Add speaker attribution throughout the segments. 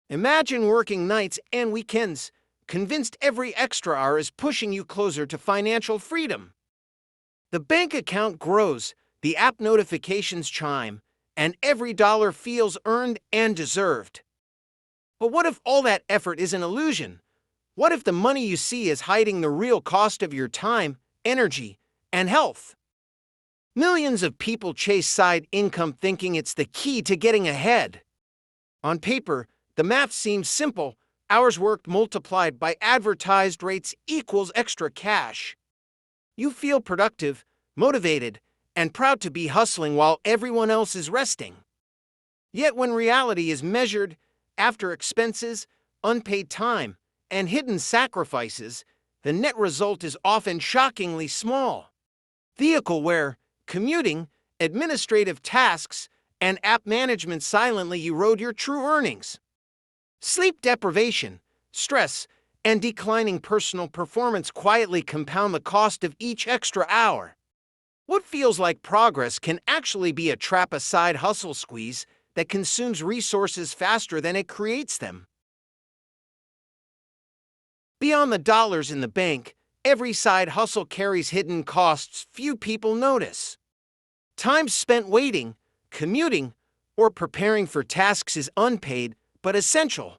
Speaker 1: Imagine working nights and weekends, convinced every extra hour is pushing you closer to financial freedom. The bank account grows, the app notifications chime, and every dollar feels earned and deserved. But what if all that effort is an illusion? What if the money you see is hiding the real cost of your time, energy, and health? Millions of people chase side income thinking it's the key to getting ahead. On paper, the math seems simple. Hours worked multiplied by advertised rates equals extra cash. You feel productive, motivated, and proud to be hustling while everyone else is resting. Yet when reality is measured after expenses, unpaid time, and hidden sacrifices, the net result is often shockingly small. Vehicle wear, commuting, administrative tasks, and app management silently erode your true earnings. Sleep deprivation, stress, and declining personal performance quietly compound the cost of each extra hour. What feels like progress can actually be a trap, a side hustle squeeze that consumes resources faster than it creates them. Beyond the dollars in the bank, every side hustle carries hidden costs few people notice. Time spent waiting, commuting, or preparing for tasks is unpaid but essential.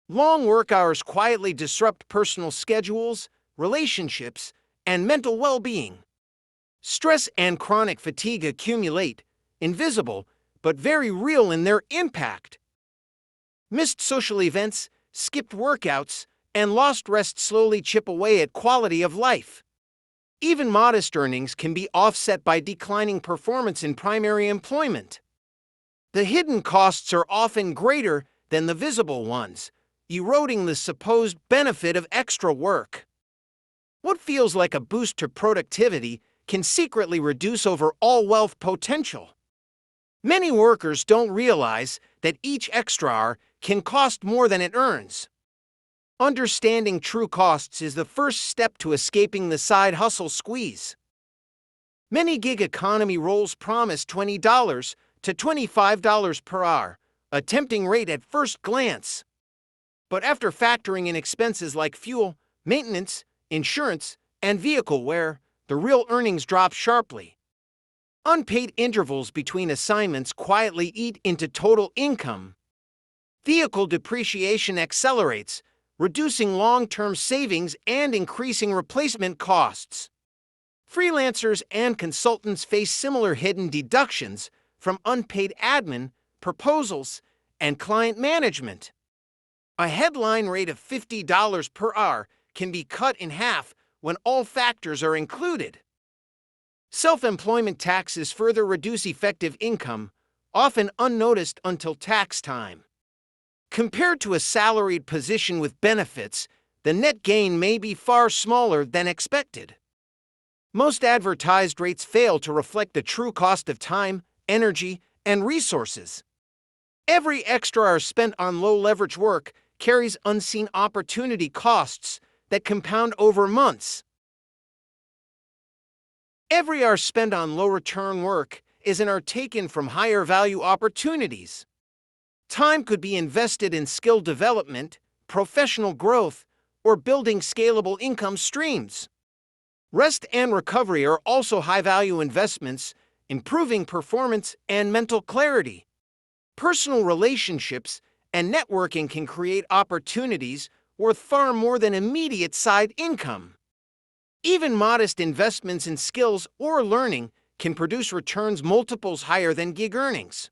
Speaker 1: Long work hours quietly disrupt personal schedules, relationships, and mental well-being. Stress and chronic fatigue accumulate, invisible but very real in their impact. Missed social events, skipped workouts, and lost rest slowly chip away at quality of life. Even modest earnings can be offset by declining performance in primary employment. The hidden costs are often greater than the visible ones, eroding the supposed benefit of extra work. What feels like a boost to productivity can secretly reduce overall wealth potential. Many workers don't realize that each extra hour can cost more than it earns. Understanding true costs is the first step to escaping the side hustle squeeze. Many gig economy roles promise $20 to $25 per hour, a tempting rate at first glance. But after factoring in expenses like fuel, maintenance, insurance, and vehicle wear, the real earnings drop sharply. Unpaid intervals between assignments quietly eat into total income. Vehicle depreciation accelerates, reducing long-term savings and increasing replacement costs. Freelancers and consultants face similar hidden deductions from unpaid admin, proposals, and client management. A headline rate of $50 per hour can be cut in half when all factors are included. Self-employment taxes further reduce effective income, often unnoticed until tax time. Compared to a salaried position with benefits, the net gain may be far smaller than expected. Most advertised rates fail to reflect the true cost of time, energy, and resources. Every extra hour spent on low-leverage work carries unseen opportunity costs that compound over months. Every hour spent on low-return work is an hour taken from higher-value opportunities. Time could be invested in skill development, professional growth, or building scalable income streams. Rest and recovery are also high-value investments, improving performance and mental clarity. Personal relationships and networking can create opportunities worth far more than immediate side income. Even modest investments in skills or learning can produce returns multiples higher than gig earnings.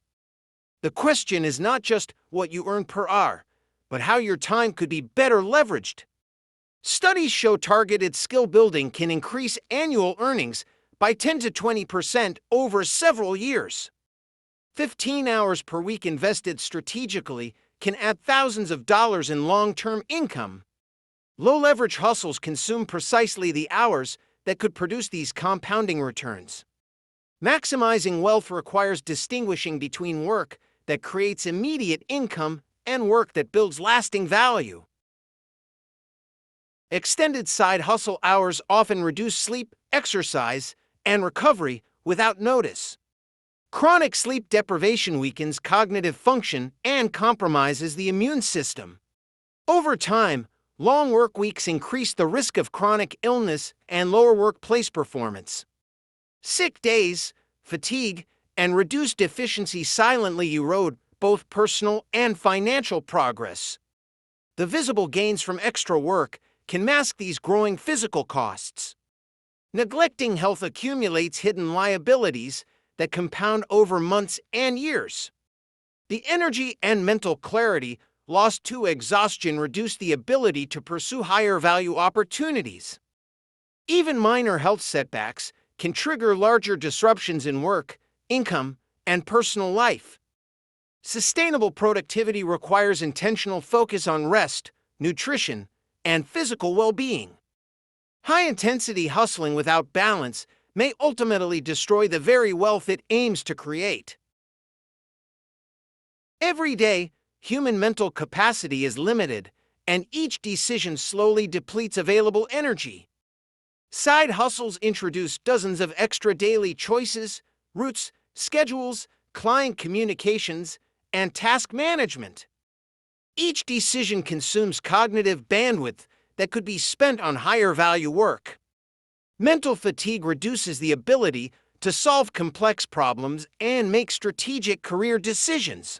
Speaker 1: The question is not just what you earn per hour, but how your time could be better leveraged. Studies show targeted skill building can increase annual earnings by 10 to 20% over several years. 15 hours per week invested strategically can add thousands of dollars in long-term income. Low-leverage hustles consume precisely the hours that could produce these compounding returns. Maximizing wealth requires distinguishing between work that creates immediate income and work that builds lasting value. Extended side hustle hours often reduce sleep, exercise, and recovery without notice. Chronic sleep deprivation weakens cognitive function and compromises the immune system. Over time, long work weeks increase the risk of chronic illness and lower workplace performance. Sick days, fatigue, and reduced efficiency silently erode both personal and financial progress. The visible gains from extra work can mask these growing physical costs. Neglecting health accumulates hidden liabilities that compound over months and years. The energy and mental clarity lost to exhaustion reduce the ability to pursue higher value opportunities. Even minor health setbacks can trigger larger disruptions in work, income, and personal life. Sustainable productivity requires intentional focus on rest, nutrition, and physical well-being. High-intensity hustling without balance may ultimately destroy the very wealth it aims to create. Every day, human mental capacity is limited, and each decision slowly depletes available energy. Side hustles introduce dozens of extra daily choices, routes, schedules, client communications, and task management. Each decision consumes cognitive bandwidth that could be spent on higher value work. Mental fatigue reduces the ability to solve complex problems and make strategic career decisions.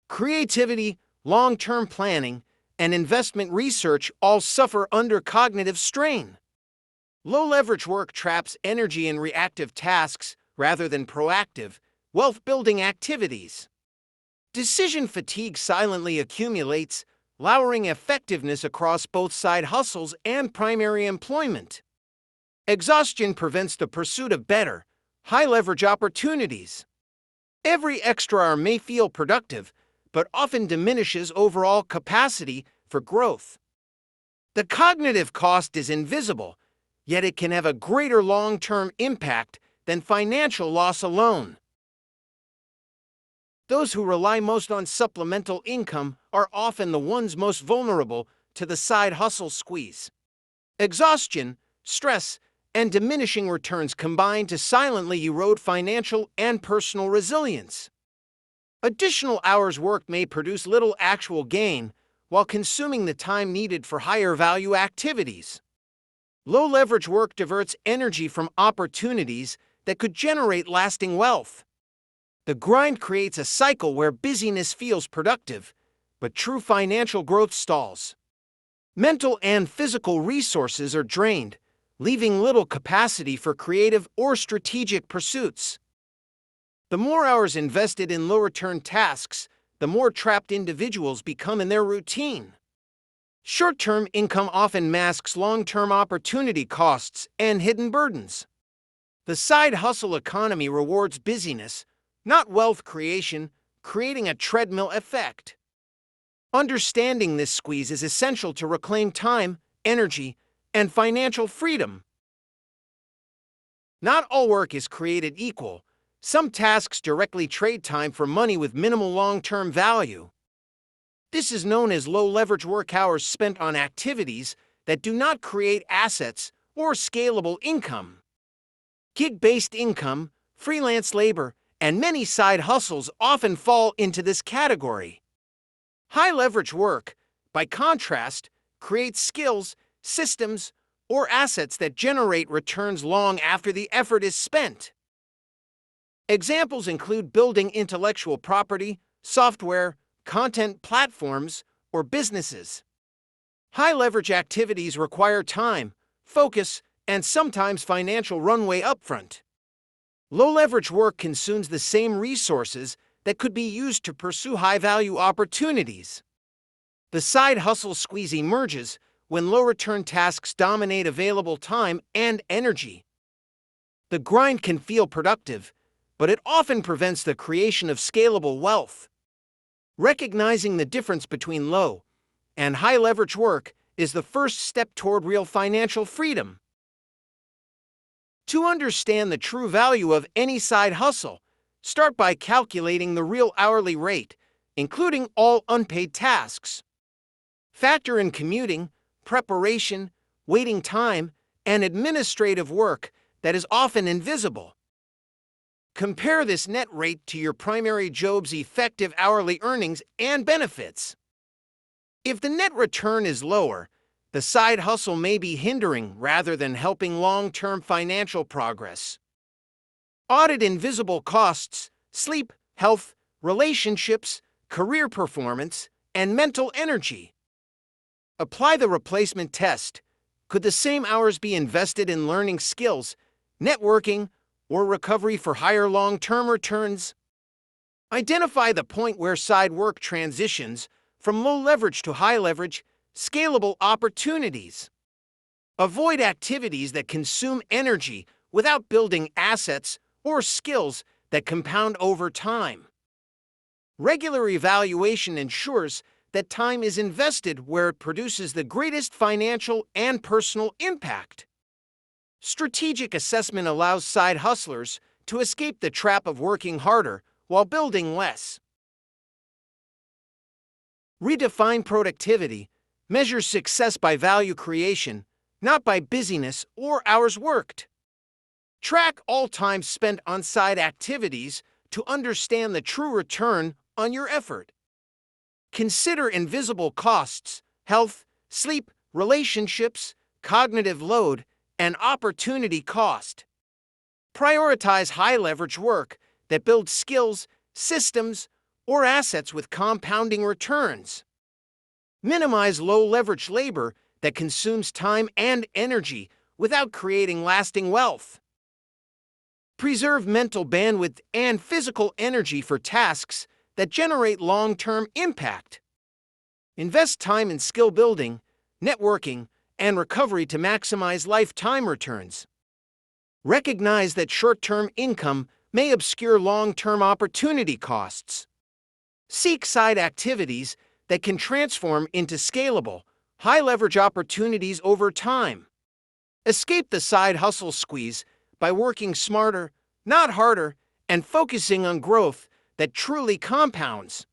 Speaker 1: Creativity, long-term planning, and investment research all suffer under cognitive strain. Low-leverage work traps energy in reactive tasks rather than proactive, wealth-building activities. Decision fatigue silently accumulates, lowering effectiveness across both side hustles and primary employment. Exhaustion prevents the pursuit of better, high-leverage opportunities. Every extra hour may feel productive, but often diminishes overall capacity for growth. The cognitive cost is invisible, yet it can have a greater long-term impact than financial loss alone. Those who rely most on supplemental income are often the ones most vulnerable to the side hustle squeeze. Exhaustion, stress, and diminishing returns combine to silently erode financial and personal resilience. Additional hours worked may produce little actual gain while consuming the time needed for higher value activities. Low-leverage work diverts energy from opportunities that could generate lasting wealth. The grind creates a cycle where busyness feels productive, but true financial growth stalls. Mental and physical resources are drained, leaving little capacity for creative or strategic pursuits. The more hours invested in low-return tasks, the more trapped individuals become in their routine. Short-term income often masks long-term opportunity costs and hidden burdens. The side hustle economy rewards busyness, not wealth creation, creating a treadmill effect. Understanding this squeeze is essential to reclaim time, energy, and financial freedom. Not all work is created equal. Some tasks directly trade time for money with minimal long-term value. This is known as low-leverage work hours spent on activities that do not create assets or scalable income. Gig-based income, freelance labor, and many side hustles often fall into this category. High-leverage work, by contrast, creates skills, systems, or assets that generate returns long after the effort is spent. Examples include building intellectual property, software, content platforms, or businesses. High-leverage activities require time, focus, and sometimes financial runway upfront. Low-leverage work consumes the same resources that could be used to pursue high-value opportunities. The side hustle squeeze emerges when low-return tasks dominate available time and energy. The grind can feel productive, but it often prevents the creation of scalable wealth. Recognizing the difference between low and high-leverage work is the first step toward real financial freedom. To understand the true value of any side hustle, start by calculating the real hourly rate, including all unpaid tasks. Factor in commuting, preparation, waiting time, and administrative work that is often invisible. Compare this net rate to your primary job's effective hourly earnings and benefits. If the net return is lower, the side hustle may be hindering rather than helping long-term financial progress. Audit invisible costs: sleep, health, relationships, career performance, and mental energy. Apply the replacement test. Could the same hours be invested in learning skills, networking, or recovery for higher long-term returns? Identify the point where side work transitions from low leverage to high leverage, scalable opportunities. Avoid activities that consume energy without building assets or skills that compound over time. Regular evaluation ensures that time is invested where it produces the greatest financial and personal impact. Strategic assessment allows side hustlers to escape the trap of working harder while building less. Redefine productivity. Measure success by value creation, not by busyness or hours worked. Track all time spent on side activities to understand the true return on your effort. Consider invisible costs: health, sleep, relationships, cognitive load, and opportunity cost. Prioritize high-leverage work that builds skills, systems, or assets with compounding returns. Minimize low-leverage labor that consumes time and energy without creating lasting wealth. Preserve mental bandwidth and physical energy for tasks that generate long-term impact. Invest time in skill building, networking, and recovery to maximize lifetime returns. Recognize that short-term income may obscure long-term opportunity costs. Seek side activities that can transform into scalable, high-leverage opportunities over time. Escape the side hustle squeeze by working smarter, not harder, and focusing on growth that truly compounds.